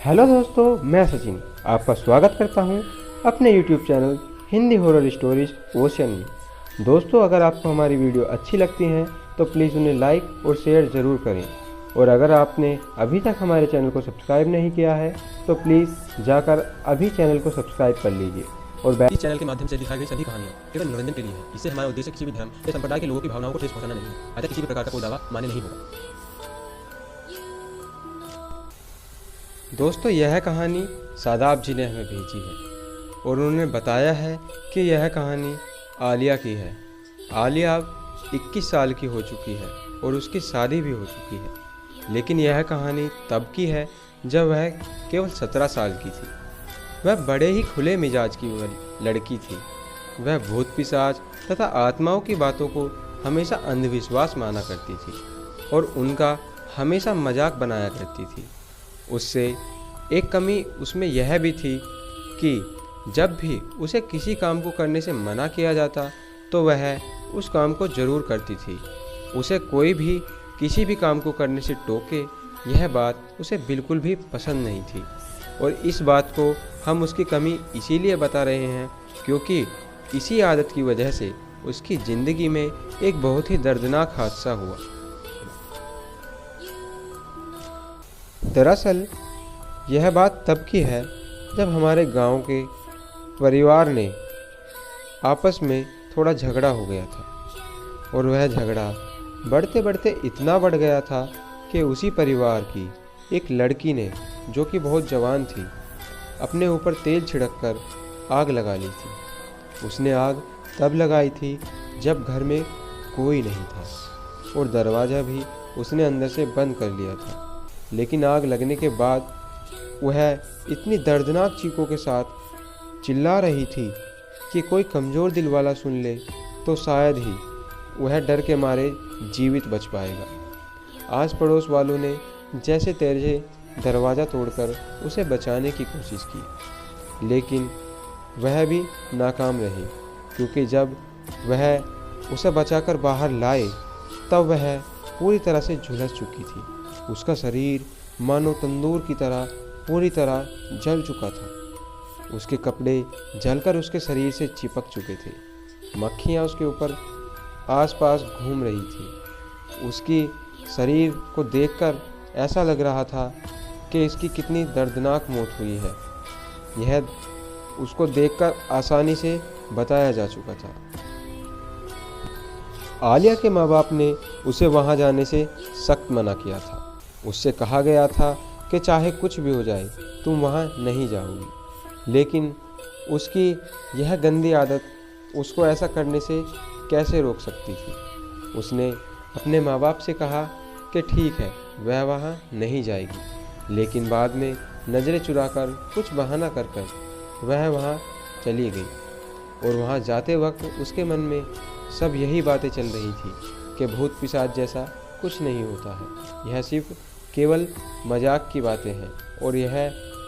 Hello दोस्तों, मैं सचिन आपका स्वागत करता हूं अपने YouTube channel Hindi horror stories ocean में। दोस्तों, अगर आपको हमारी वीडियो अच्छी लगती हैं तो प्लीज़ उन्हें लाइक और शेयर ज़रूर करें। और अगर आपने अभी तक हमारे चैनल को सब्सक्राइब नहीं किया है तो प्लीज़ जाकर अभी चैनल को सब्सक्राइब कर लीजिए। और इस चैनल के माध्यम से दिखाई गई सभी कहानियां केवल मनोरंजन के लिए है। इससे हमारा उद्देश्य किसी भी धर्म या संप्रदाय के लोगों की भावनाओं को ठेस पहुंचाना नहीं है। अतः किसी भी प्रकार का कोई दावा मान्य नहीं होगा। दोस्तों, यह कहानी शादाब जी ने हमें भेजी है और उन्होंने बताया है कि यह कहानी आलिया की है। आलिया अब 21 साल की हो चुकी है और उसकी शादी भी हो चुकी है, लेकिन यह कहानी तब की है जब वह केवल 17 साल की थी। वह बड़े ही खुले मिजाज की लड़की थी। वह भूत पिशाच तथा आत्माओं की बातों को हमेशा अंधविश्वास माना करती थी और उनका हमेशा मजाक बनाया करती थी। उससे एक कमी उसमें यह भी थी कि जब भी उसे किसी काम को करने से मना किया जाता तो वह उस काम को ज़रूर करती थी। उसे कोई भी किसी भी काम को करने से टोके, यह बात उसे बिल्कुल भी पसंद नहीं थी। और इस बात को हम उसकी कमी इसीलिए बता रहे हैं क्योंकि इसी आदत की वजह से उसकी ज़िंदगी में एक बहुत ही दर्दनाक हादसा हुआ। दरअसल यह बात तब की है जब हमारे गांव के परिवार ने आपस में थोड़ा झगड़ा हो गया था और वह झगड़ा बढ़ते बढ़ते इतना बढ़ गया था कि उसी परिवार की एक लड़की ने, जो कि बहुत जवान थी, अपने ऊपर तेल छिड़ककर आग लगा ली थी। उसने आग तब लगाई थी जब घर में कोई नहीं था और दरवाज़ा भी उसने अंदर से बंद कर लिया था। लेकिन आग लगने के बाद वह इतनी दर्दनाक चीखों के साथ चिल्ला रही थी कि कोई कमज़ोर दिल वाला सुन ले तो शायद ही वह डर के मारे जीवित बच पाएगा। आस पड़ोस वालों ने जैसे तैसे दरवाज़ा तोड़कर उसे बचाने की कोशिश की, लेकिन वह भी नाकाम रही क्योंकि जब वह उसे बचाकर बाहर लाए तब वह पूरी तरह से झुलस चुकी थी। उसका शरीर मानो तंदूर की तरह पूरी तरह जल चुका था। उसके कपड़े जलकर उसके शरीर से चिपक चुके थे। मक्खियाँ उसके ऊपर आसपास घूम रही थी। उसकी शरीर को देखकर ऐसा लग रहा था कि इसकी कितनी दर्दनाक मौत हुई है। यह उसको देखकर आसानी से बताया जा चुका था। आलिया के माँ बाप ने उसे वहाँ जाने से सख्त मना किया था। उससे कहा गया था कि चाहे कुछ भी हो जाए तुम वहाँ नहीं जाओगी, लेकिन उसकी यह गंदी आदत उसको ऐसा करने से कैसे रोक सकती थी। उसने अपने माँ बाप से कहा कि ठीक है, वह वहाँ नहीं जाएगी, लेकिन बाद में नज़रें चुराकर कुछ बहाना कर वह वहाँ चली गई। और वहाँ जाते वक्त उसके मन में सब यही बातें चल रही थी कि भूत पिशाच जैसा कुछ नहीं होता है, यह सिर्फ केवल मजाक की बातें हैं और यह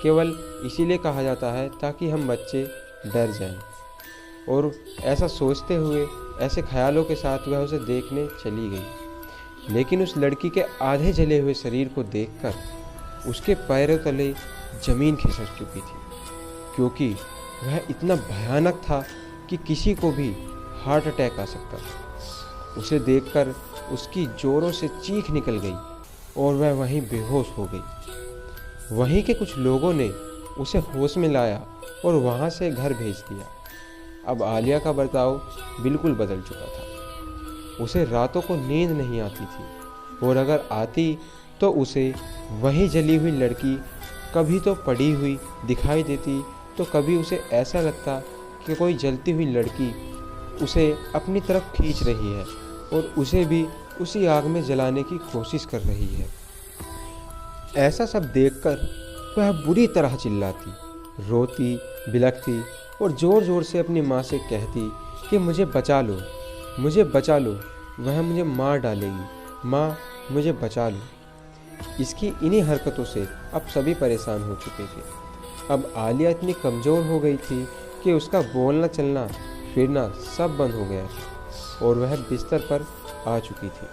केवल इसीलिए कहा जाता है ताकि हम बच्चे डर जाएं। और ऐसा सोचते हुए, ऐसे ख्यालों के साथ वह उसे देखने चली गई। लेकिन उस लड़की के आधे जले हुए शरीर को देखकर उसके पैरों तले ज़मीन खिसक चुकी थी, क्योंकि वह इतना भयानक था कि किसी को भी हार्ट अटैक आ सकता था। उसे देखकर उसकी ज़ोरों से चीख निकल गई और वह वहीं बेहोश हो गई। वहीं के कुछ लोगों ने उसे होश में लाया और वहाँ से घर भेज दिया। अब आलिया का बर्ताव बिल्कुल बदल चुका था। उसे रातों को नींद नहीं आती थी और अगर आती तो उसे वही जली हुई लड़की कभी तो पड़ी हुई दिखाई देती, तो कभी उसे ऐसा लगता कि कोई जलती हुई लड़की उसे अपनी तरफ खींच रही है और उसे भी उसी आग में जलाने की कोशिश कर रही है। ऐसा सब देखकर वह बुरी तरह चिल्लाती, रोती, बिलखती और ज़ोर ज़ोर से अपनी माँ से कहती कि मुझे बचा लो, मुझे बचा लो, वह मुझे मार डालेगी, माँ मुझे बचा लो। इसकी इन्हीं हरकतों से अब सभी परेशान हो चुके थे। अब आलिया इतनी कमज़ोर हो गई थी कि उसका बोलना, चलना, फिरना सब बंद हो गया था और वह बिस्तर पर आ चुकी थी।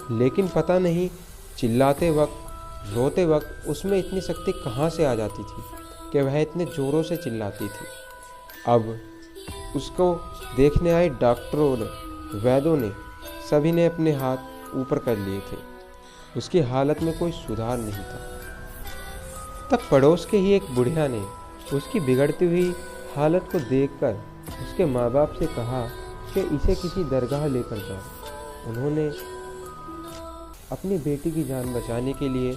लेकिन पता नहीं चिल्लाते वक्त रोते वक्त उसमें इतनी शक्ति कहाँ से आ जाती थी कि वह इतने ज़ोरों से चिल्लाती थी। अब उसको देखने आए डॉक्टरों ने, वैद्यों ने, सभी ने अपने हाथ ऊपर कर लिए थे। उसकी हालत में कोई सुधार नहीं था। तब पड़ोस के ही एक बुढ़िया ने उसकी बिगड़ती हुई हालत को देखकर उसके माँ बाप से कहा कि इसे किसी दरगाह लेकर जाओ। उन्होंने अपनी बेटी की जान बचाने के लिए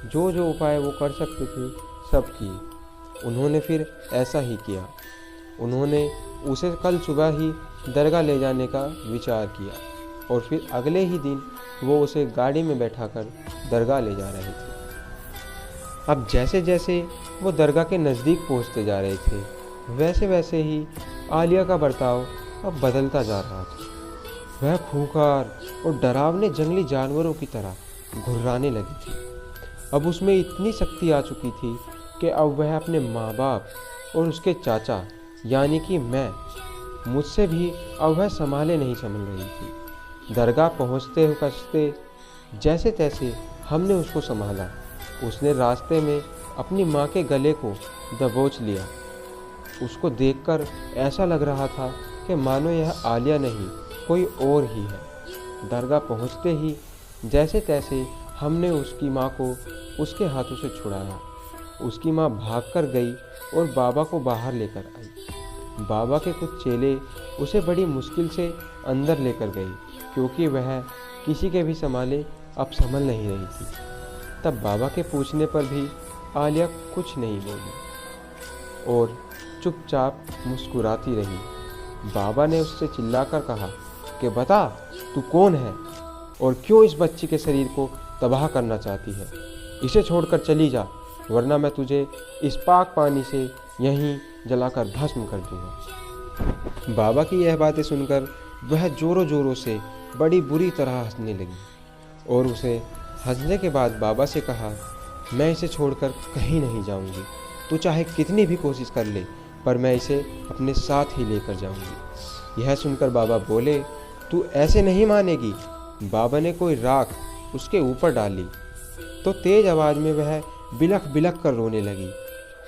जो जो उपाय वो कर सकते थे सब किए। उन्होंने फिर ऐसा ही किया। उन्होंने उसे कल सुबह ही दरगाह ले जाने का विचार किया और फिर अगले ही दिन वो उसे गाड़ी में बैठाकर दरगाह ले जा रहे थे। अब जैसे जैसे वो दरगाह के नज़दीक पहुंचते जा रहे थे, वैसे वैसे ही आलिया का बर्ताव अब बदलता जा रहा था। वह खूंखार और डरावने जंगली जानवरों की तरह घुर्राने लगी थी। अब उसमें इतनी शक्ति आ चुकी थी कि अब वह अपने माँ बाप और उसके चाचा यानी कि मैं, मुझसे भी अब वह संभाले नहीं संभल रही थी। दरगाह पहुँचते पहुँचते जैसे तैसे हमने उसको संभाला। उसने रास्ते में अपनी माँ के गले को दबोच लिया। उसको देखकर ऐसा लग रहा था कि मानो यह आलिया नहीं कोई और ही है। दरगाह पहुँचते ही जैसे तैसे हमने उसकी माँ को उसके हाथों से छुड़ाया। उसकी माँ भागकर गई और बाबा को बाहर लेकर आई। बाबा के कुछ चेले उसे बड़ी मुश्किल से अंदर लेकर गए क्योंकि वह किसी के भी संभाले अब संभल नहीं रही थी। तब बाबा के पूछने पर भी आलिया कुछ नहीं बोली और चुपचाप मुस्कुराती रही। बाबा ने उससे चिल्लाकर कहा कि बता तू कौन है और क्यों इस बच्ची के शरीर को तबाह करना चाहती है। इसे छोड़कर चली जा वरना मैं तुझे इस पाक पानी से यहीं जलाकर भस्म कर दूंगा। बाबा की यह बातें सुनकर वह जोरों जोरों से बड़ी बुरी तरह हंसने लगी और उसे हंसने के बाद बाबा से कहा, मैं इसे छोड़कर कहीं नहीं जाऊंगी। तू चाहे कितनी भी कोशिश कर ले पर मैं इसे अपने साथ ही लेकर जाऊंगी। यह सुनकर बाबा बोले, तू ऐसे नहीं मानेगी। बाबा ने कोई राख उसके ऊपर डाली तो तेज आवाज़ में वह बिलख बिलख कर रोने लगी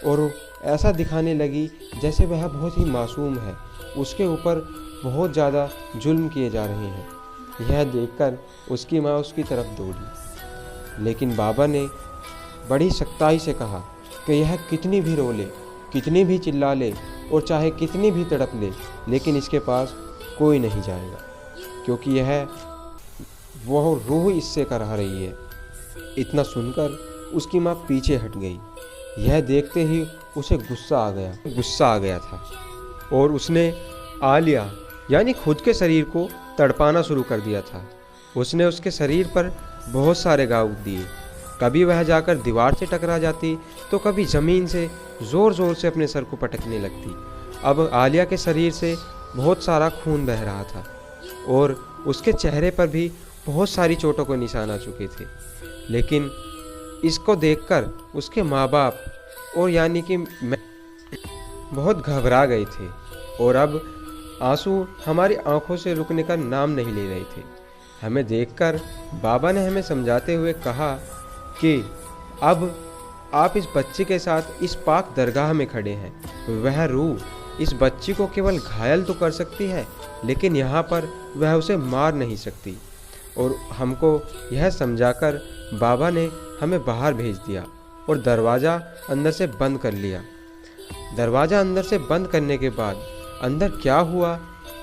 और ऐसा दिखाने लगी जैसे वह बहुत ही मासूम है। उसके ऊपर बहुत ज़्यादा जुल्म किए जा रहे हैं। यह देखकर उसकी माँ उसकी तरफ दौड़ी, लेकिन बाबा ने बड़ी सख्ताई से कहा कि यह कितनी भी रो ले, कितनी भी चिल्ला ले और चाहे कितनी भी तड़प ले, लेकिन इसके पास कोई नहीं जाएगा क्योंकि यह वह रूह इससे करा रही है। इतना सुनकर उसकी माँ पीछे हट गई। यह देखते ही उसे गुस्सा आ गया था और उसने आलिया यानी खुद के शरीर को तड़पाना शुरू कर दिया था। उसने उसके शरीर पर बहुत सारे घाव दिए। कभी वह जाकर दीवार से टकरा जाती तो कभी ज़मीन से ज़ोर ज़ोर से अपने सर को पटकने लगती। अब आलिया के शरीर से बहुत सारा खून बह रहा था और उसके चेहरे पर भी बहुत सारी चोटों के निशान आ चुके थे। लेकिन इसको देखकर उसके माँ बाप और यानी कि मैं बहुत घबरा गए थे और अब आंसू हमारी आंखों से रुकने का नाम नहीं ले रहे थे। हमें देखकर बाबा ने हमें समझाते हुए कहा कि अब आप इस बच्ची के साथ इस पाक दरगाह में खड़े हैं। वह रूह इस बच्ची को केवल घायल तो कर सकती है लेकिन यहाँ पर वह उसे मार नहीं सकती। और हमको यह समझाकर बाबा ने हमें बाहर भेज दिया और दरवाज़ा अंदर से बंद कर लिया। दरवाज़ा अंदर से बंद करने के बाद अंदर क्या हुआ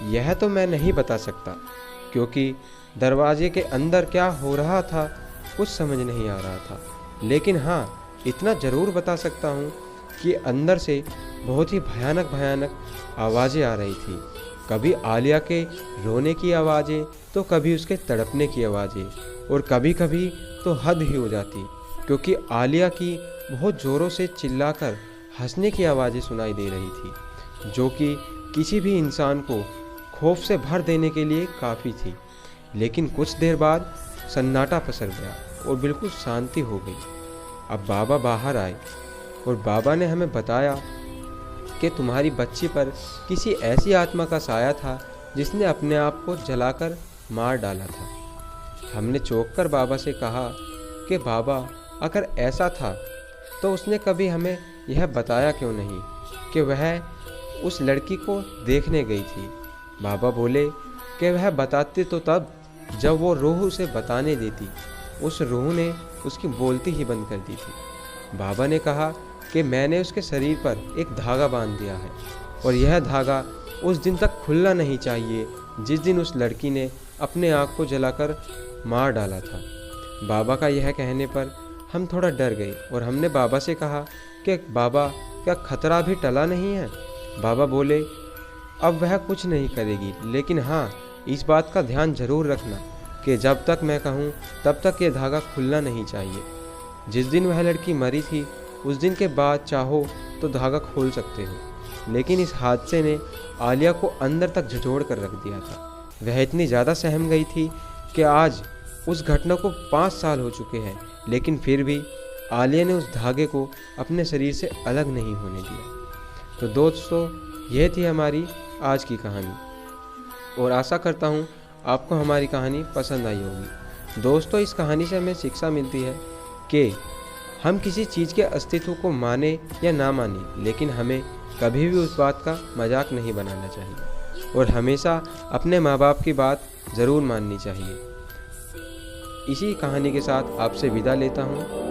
यह तो मैं नहीं बता सकता क्योंकि दरवाजे के अंदर क्या हो रहा था कुछ समझ नहीं आ रहा था। लेकिन हाँ, इतना ज़रूर बता सकता हूँ कि अंदर से बहुत ही भयानक आवाज़ें आ रही थी। कभी आलिया के रोने की आवाज़ें तो कभी उसके तड़पने की आवाज़ें और कभी कभी तो हद ही हो जाती क्योंकि आलिया की बहुत ज़ोरों से चिल्लाकर हंसने की आवाज़ें सुनाई दे रही थी जो कि किसी भी इंसान को खौफ से भर देने के लिए काफ़ी थी। लेकिन कुछ देर बाद सन्नाटा पसर गया और बिल्कुल शांति हो गई। अब बाबा बाहर आए और बाबा ने हमें बताया कि तुम्हारी बच्ची पर किसी ऐसी आत्मा का साया था जिसने अपने आप को जलाकर मार डाला था। हमने चौंक कर बाबा से कहा कि बाबा अगर ऐसा था तो उसने कभी हमें यह बताया क्यों नहीं कि वह उस लड़की को देखने गई थी। बाबा बोले कि वह बताती तो तब जब वो रूह उसे बताने देती। उस रूह ने उसकी बोलती ही बंद कर दी थी। बाबा ने कहा कि मैंने उसके शरीर पर एक धागा बांध दिया है और यह धागा उस दिन तक खुलना नहीं चाहिए जिस दिन उस लड़की ने अपने आँख को जलाकर मार डाला था। बाबा का यह कहने पर हम थोड़ा डर गए और हमने बाबा से कहा कि बाबा, क्या खतरा भी टला नहीं है? बाबा बोले, अब वह कुछ नहीं करेगी, लेकिन हाँ, इस बात का ध्यान जरूर रखना कि जब तक मैं कहूँ तब तक ये धागा खुलना नहीं चाहिए। जिस दिन वह लड़की मरी थी उस दिन के बाद चाहो तो धागा खोल सकते हो। लेकिन इस हादसे ने आलिया को अंदर तक झंझोड़ कर रख दिया था। वह इतनी ज़्यादा सहम गई थी कि आज उस घटना को 5 साल हो चुके हैं, लेकिन फिर भी आलिया ने उस धागे को अपने शरीर से अलग नहीं होने दिया। तो दोस्तों, यह थी हमारी आज की कहानी और आशा करता हूँ आपको हमारी कहानी पसंद आई होगी। दोस्तों, इस कहानी से हमें शिक्षा मिलती है कि हम किसी चीज़ के अस्तित्व को माने या ना माने, लेकिन हमें कभी भी उस बात का मजाक नहीं बनाना चाहिए और हमेशा अपने माँ बाप की बात ज़रूर माननी चाहिए। इसी कहानी के साथ आपसे विदा लेता हूँ।